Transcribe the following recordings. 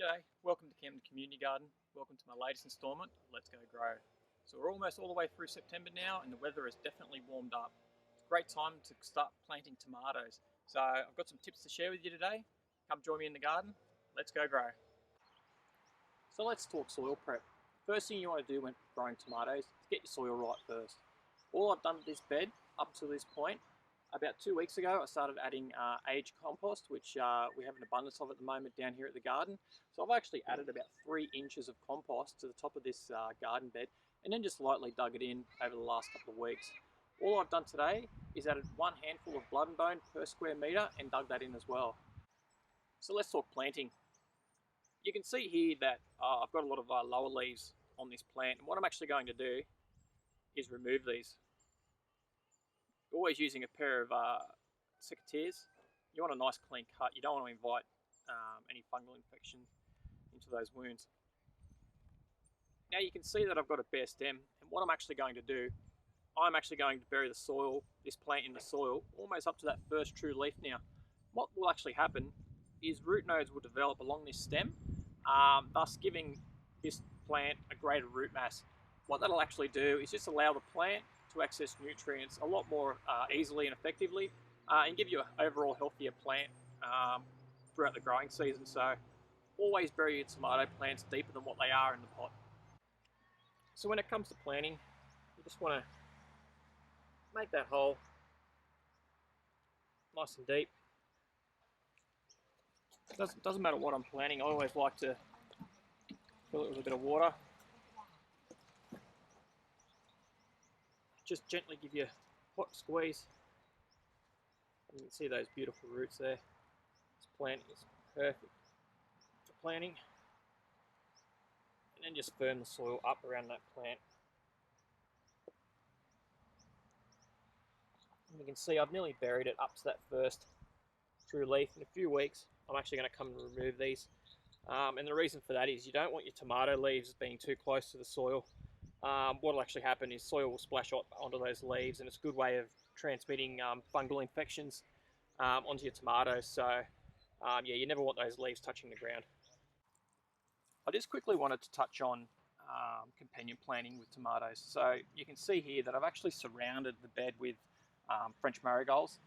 G'day, welcome to Camden Community Garden. Welcome to my latest instalment, Let's Go Grow. So we're almost all the way through September now and the weather has definitely warmed up. It's a great time to start planting tomatoes. So I've got some tips to share with you today. Come join me in the garden, let's go grow. So let's talk soil prep. First thing you want to do when growing tomatoes is get your soil right first. All I've done with this bed up to this point, about 2 weeks ago I started adding aged compost, which we have an abundance of at the moment down here at the garden. So I've actually added about 3 inches of compost to the top of this garden bed and then just lightly dug it in over the last couple of weeks. All I've done today is added 1 handful of blood and bone per square metre and dug that in as well. So let's talk planting. You can see here that I've got a lot of lower leaves on this plant, and what I'm actually going to do is remove these. Always using a pair of secateurs. You want a nice clean cut. You don't want to invite any fungal infection into those wounds. Now you can see that I've got a bare stem, and what I'm actually going to do, I'm actually going to bury this plant in the soil almost up to that first true leaf now. What will actually happen is root nodes will develop along this stem, thus giving this plant a greater root mass. What that'll actually do is just allow the plant to access nutrients a lot more easily and effectively and give you an overall healthier plant throughout the growing season. So always bury your tomato plants deeper than what they are in the pot. So when it comes to planting, you just want to make that hole nice and deep. Doesn't matter what I'm planting, I always like to fill it with a bit of water. Just gently give you a hot squeeze. And you can see those beautiful roots there. This plant is perfect for planting. And then just firm the soil up around that plant. And you can see I've nearly buried it up to that first true leaf. In a few weeks I'm actually going to come and remove these. And the reason for that is you don't want your tomato leaves being too close to the soil. What will actually happen is soil will splash onto those leaves, and it's a good way of transmitting fungal infections onto your tomatoes. So yeah, you never want those leaves touching the ground. I just quickly wanted to touch on companion planting with tomatoes. So you can see here that I've actually surrounded the bed with French marigolds,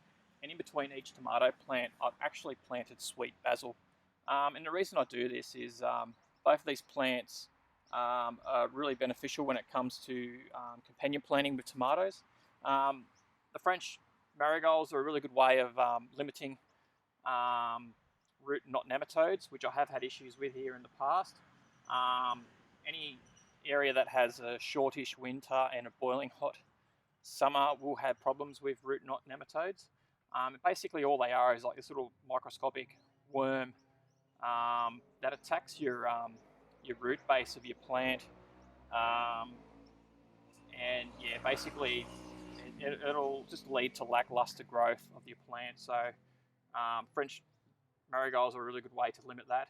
and in between each tomato plant I've actually planted sweet basil. And the reason I do this is both of these plants are really beneficial when it comes to companion planting with tomatoes. The French marigolds are a really good way of limiting root knot nematodes, which I have had issues with here in the past. Any area that has a shortish winter and a boiling hot summer will have problems with root knot nematodes. Basically all they are is like this little microscopic worm that attacks your root base of your plant, and yeah, basically it'll just lead to lackluster growth of your plant. So French marigolds are a really good way to limit that.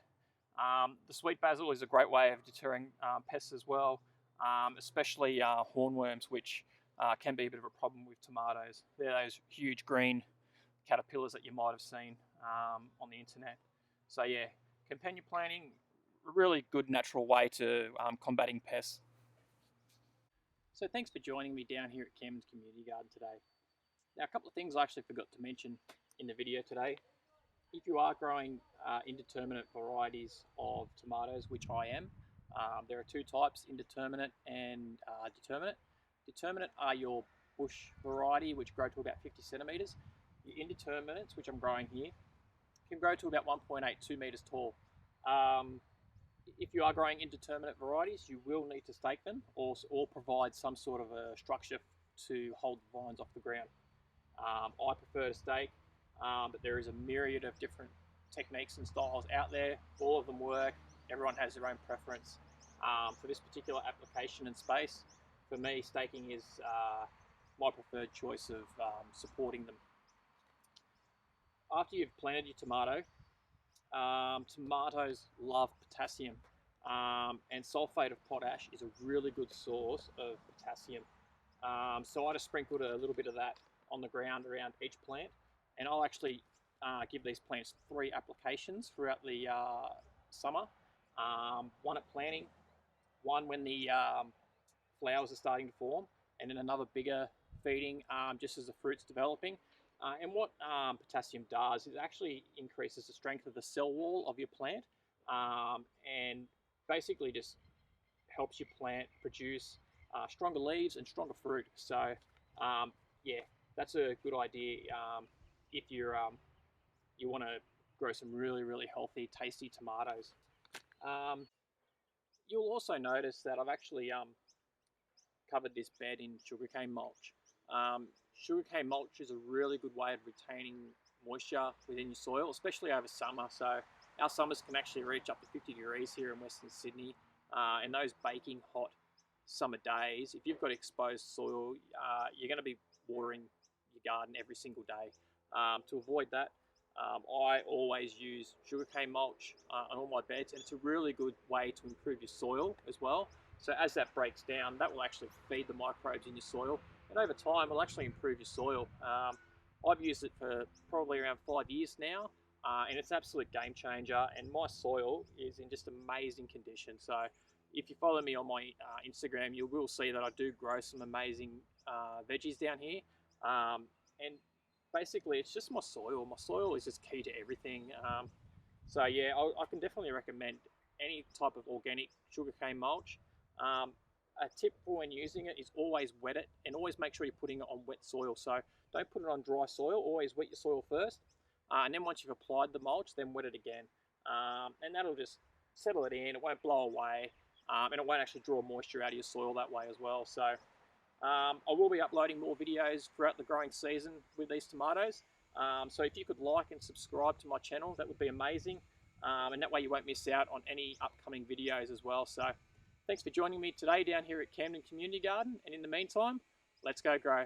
The sweet basil is a great way of deterring pests as well, especially hornworms, which can be a bit of a problem with tomatoes. They're those huge green caterpillars that you might have seen on the internet. So yeah, companion planting, a really good natural way to combating pests. So thanks for joining me down here at Camden's Community Garden today. Now a couple of things I actually forgot to mention in the video today. If you are growing indeterminate varieties of tomatoes, which I am, there are 2 types, indeterminate and determinate. Determinate are your bush variety, which grow to about 50 centimetres. Your indeterminates, which I'm growing here, can grow to about 1.82 metres tall. If you are growing indeterminate varieties, you will need to stake them or provide some sort of a structure to hold the vines off the ground. I prefer to stake, but there is a myriad of different techniques and styles out there. All of them work. Everyone has their own preference. For this particular application and space, for me, staking is my preferred choice of supporting them. After you've planted your tomato, tomatoes love potassium, and sulfate of potash is a really good source of potassium. So I just sprinkled a little bit of that on the ground around each plant, and I'll actually give these plants 3 applications throughout the summer, One at planting, one when the flowers are starting to form, and then another bigger feeding just as the fruit's developing. And what potassium does is it actually increases the strength of the cell wall of your plant, and basically just helps your plant produce stronger leaves and stronger fruit. So yeah, that's a good idea if you want to grow some really healthy, tasty tomatoes. Um, you'll also notice that I've actually covered this bed in sugarcane mulch. Sugarcane mulch is a really good way of retaining moisture within your soil, especially over summer. So our summers can actually reach up to 50 degrees here in Western Sydney. And those baking hot summer days, if you've got exposed soil, you're going to be watering your garden every single day. To avoid that, I always use sugarcane mulch on all my beds, and it's a really good way to improve your soil as well. So as that breaks down, that will actually feed the microbes in your soil, and over time, it'll actually improve your soil. I've used it for probably around 5 years now, and it's an absolute game changer. And my soil is in just amazing condition. So if you follow me on my Instagram, you will see that I do grow some amazing veggies down here. And basically, it's just my soil. My soil is just key to everything. So yeah, I can definitely recommend any type of organic sugarcane mulch. Um, a tip for when using it is always wet it, and always make sure you're putting it on wet soil. So don't put it on dry soil. Always wet your soil first, and then once you've applied the mulch, then wet it again, and that'll just settle it in. It won't blow away, and it won't actually draw moisture out of your soil that way as well. So I will be uploading more videos throughout the growing season with these tomatoes. So if you could like and subscribe to my channel, that would be amazing. And that way you won't miss out on any upcoming videos as well. So thanks for joining me today down here at Camden Community Garden. And in the meantime, let's go grow.